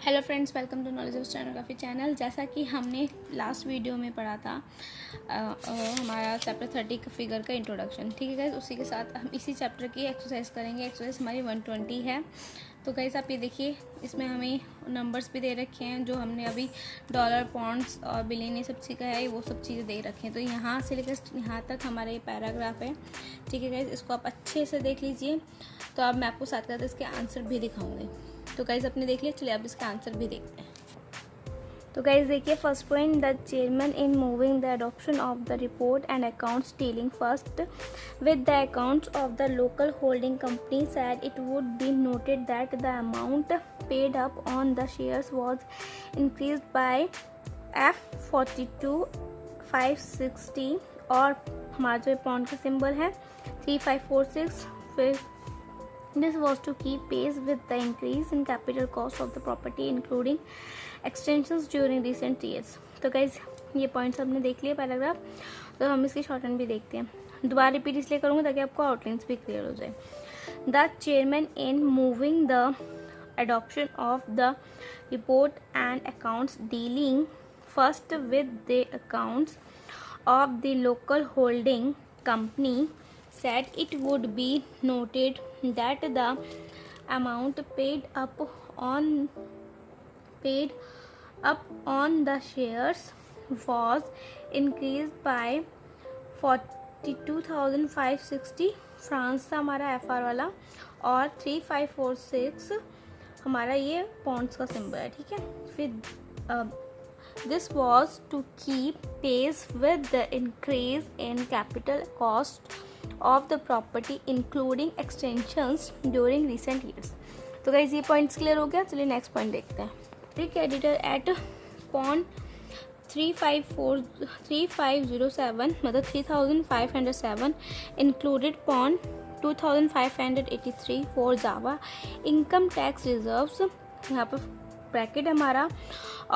Hello friends, welcome to knowledge of stenography channel. जैसा कि हमने लास्ट वीडियो में पढ़ा था हमारा चैप्टर 30 का फिगर का इंट्रोडक्शन, ठीक है गाइस। उसी के साथ हम इसी चैप्टर की एक्सरसाइज करेंगे। एक्सरसाइज हमारी 120 है। तो गाइस आप ये देखिए, इसमें हमें नंबर्स भी दे रखे हैं जो हमने अभी डॉलर, पॉइंट्स और बिलियन ये सब सीखा है, वो सब चीज़ें दे रखी हैं। तो यहाँ से लेकर यहाँ तक हमारा ये पैराग्राफ है, ठीक है गाइस। इसको आप अच्छे से देख लीजिए। तो अब मैं आपको साथ साथ इसके आंसर भी दिखाऊंगी। तो गाइज आपने देख लिया, चलिए अब इसका आंसर भी देखते हैं। तो गाइज देखिए, first point, the chairman in moving the adoption of the report and accounts dealing first with the accounts of the local holding company said it would be noted that the amount paid up on the shares was increased by F42,560 और हमारा जो point का symbol है 3546। फिर this was to keep pace with the increase in capital cost of the property including extensions during recent years। तो guys ये points हमने देख लिए पैराग्राफ। तो हम इसकी शॉर्ट हैंड भी देखते हैं। दोबारा रिपीट इसलिए करूँगा ताकि आपको आउटलाइंस भी क्लियर हो जाए। The chairman in moving the adoption of the report and accounts dealing first with the accounts of the local holding company said it would be noted that the amount paid up on the shares was increased by 42,560 France था हमारा FR वाला, और 3546 हमारा ये Pond's का symbol है, ठीक है। फिर this was to keep pace with the increase in capital cost of the property including extensions during recent years। तो गाइस ये पॉइंट्स क्लियर हो गया। चलिए नेक्स्ट पॉइंट देखते हैं। क्रेडिटर एट पॉन 3507 मतलब 3507 included pound 2583 for Java income tax reserves, यहाँ पर ब्रैकेट हमारा,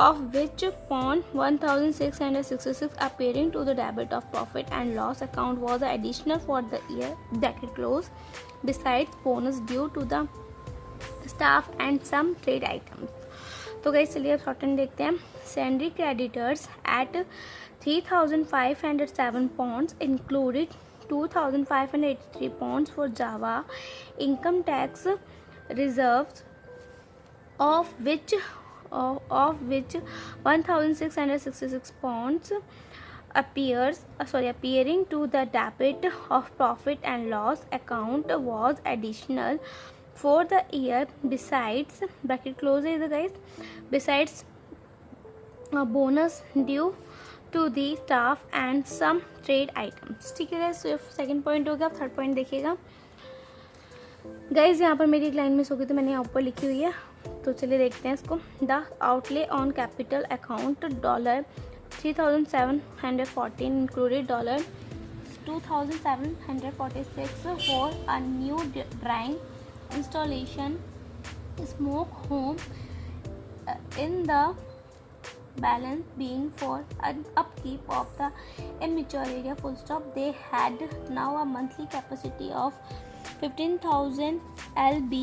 of which pawn 1666 appearing to the debit of profit and loss account was additional for the year bracket close, besides bonus due to the staff and some trade items। तो guys चलिए अब short hand देखते हैं। Sundry creditors at 3507 pounds included 2583 pounds for Java income tax reserves of which 1666 pounds appearing to the debit of profit and loss account was additional for the year, besides bracket close is guys, besides a bonus due to the staff and some trade items। ठीक है guys, second point हो गया। अब third point देखिएगा guys. यहाँ पर मेरी एक लाइन मिस हो गई तो मैंने यहाँ ऊपर लिखी हुई है, तो चलिए देखते हैं इसको। The outlay on capital account $3714 included $2746 for a new drawing installation smoke home in the balance being for an upkeep of the immature area full stop। They had now a monthly capacity of 15,000 lb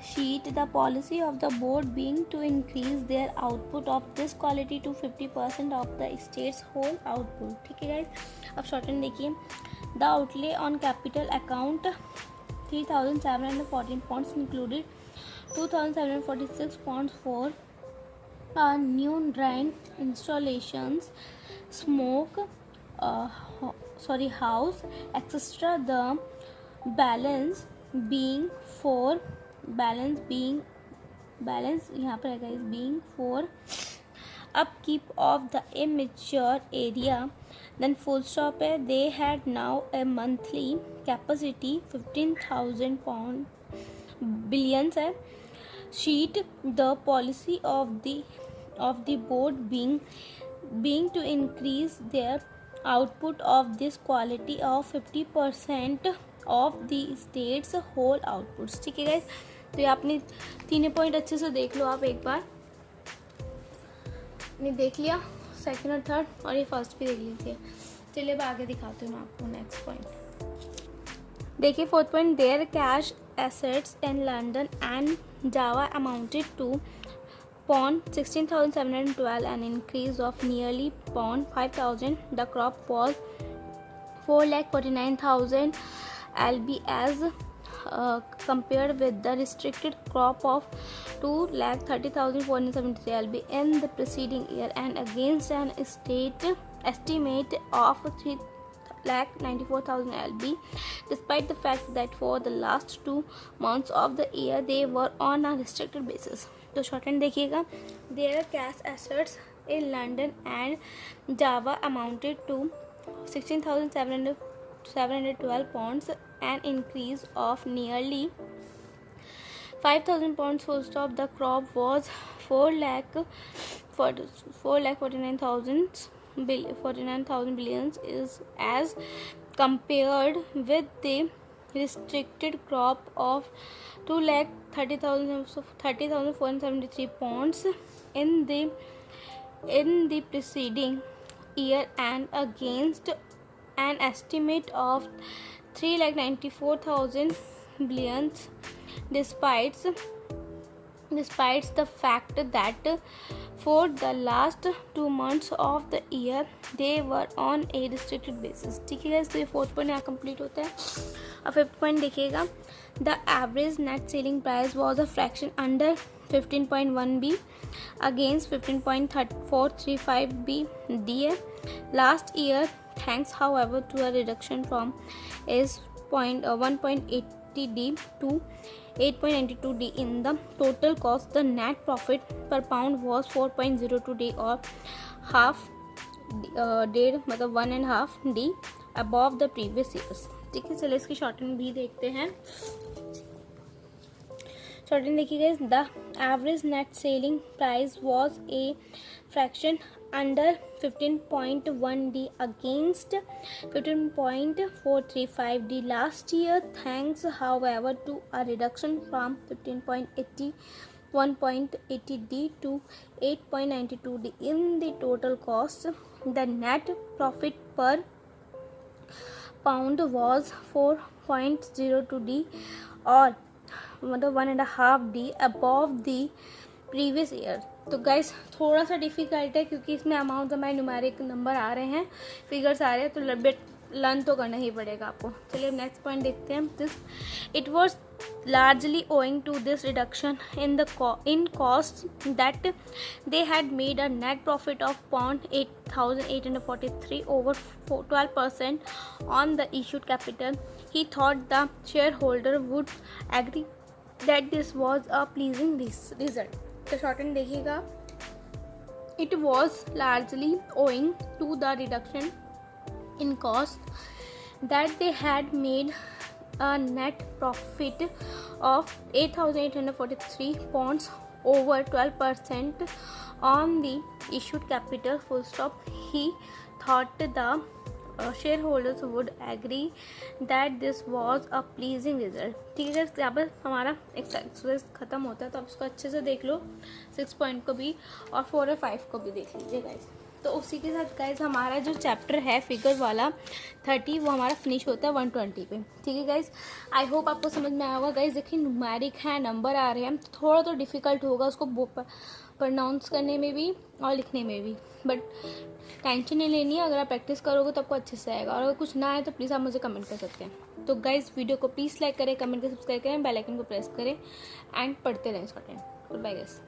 sheet, the policy of the board being to increase their output of this quality to 50% of the state's whole output। ठीक है guys, अब short hand देखिए। The outlay on capital account 3714 points included 2746 points for new drying installations smoke house etc। the balance being यहाँ पर है guys, being for upkeep of the immature area, then full stop है। they had now a monthly capacity 15,000 pound billions है sheet, the policy of the board being to increase their output of this quality of 50% of the state's whole outputs। ठीक है guys, तो ये आपने तीनों point अच्छे से देख लो आप एक बार। ने देख लिया सेकंड और थर्ड, और ये फर्स्ट भी देख लीजिए। चलिए अब आगे दिखाती हूँ मैं आपको नेक्स्ट पॉइंट। देखिए fourth point, there cash assets in London and Java amounted to pond 16,712, an increase of nearly pond 5,000. The crop was 4,49,000 lb as compared with the restricted crop of 2,30,473 lb in the preceding year, and against an estimate of 3,94,000 lb, despite the fact that for the last 2 months of the year they were on a restricted basis. तो short hand देखिएगा. Their cash assets in London and Java amounted to 16,712 pounds, an increase of nearly 5,000 pounds. Full stop. The crop was 4,49,000 billions is as compared with the restricted crop of 2,30,473 pounds in the preceding year, and against an estimate of 3,94,000 billions, despite the fact that for the last 2 months of the year they were on a restricted basis. ठीक है guys, तो ये 4th point यहाँ complete होता है. और 5th point देखिएगा. The average net selling price was a fraction under 15.1b against 15.435b DA last year, thanks however to a reduction from 1.80d to 8.92d in the total cost. The net profit per pound was 4.02d or half मतलब 1.5d above the previous years. ठीक है, चलिए इसकी shorten भी देखते हैं. Shorten देखिए, the average net selling price was a fraction under 15.1d against 15.435d last year, thanks however to a reduction from 1.80d to 8.92d in the total cost. The net profit per pound was 4.02d or मतलब 1.5d above the previous year. तो guys थोड़ा सा difficult है क्योंकि इसमें amount हमारे numeric number आ रहे हैं, फिगर्स आ रहे हैं, तो लर्न तो करना ही पड़ेगा आपको. चलिए नेक्स्ट पॉइंट देखते हैं. This it was largely owing to this reduction in costs that they had made a net profit of £8,843 over 12% on the issued capital. He thought the shareholder would agree that this was a pleasing result. तो short and देखिएगा. It was largely owing to the reduction in cost that they had made a net profit of £8,843 over 12% on the issued capital. Full stop. He thought the shareholders would agree that this was a pleasing result. ठीक है, यहाँ पर हमारा exercise खत्म होता है, तो आप इसको अच्छे से देख लो. 6 पॉइंट को भी और 4 और 5 को भी देख लीजिए गाइज. तो उसी के साथ गाइज हमारा जो चैप्टर है फिगर वाला 30 वो हमारा फिनिश होता है 120 पे. ठीक है गाइज, आई होप आपको समझ में आया होगा. गाइज देखिए न्यूमेरिक है, नंबर आ रहे हैं, थोड़ा तो डिफ़िकल्ट होगा उसको प्रोनाउंस करने में भी और लिखने में भी, बट टेंशन नहीं लेनी है. अगर आप प्रैक्टिस करोगे तो आपको अच्छे से आएगा, और अगर कुछ ना आए तो प्लीज़ आप मुझे कमेंट कर सकते हैं. तो गाइज वीडियो को प्लीज़ लाइक करें, कमेंट करें, सब्सक्राइब करें, बेल आइकन को प्रेस करें एंड पढ़ते रहें. Goodbye guys.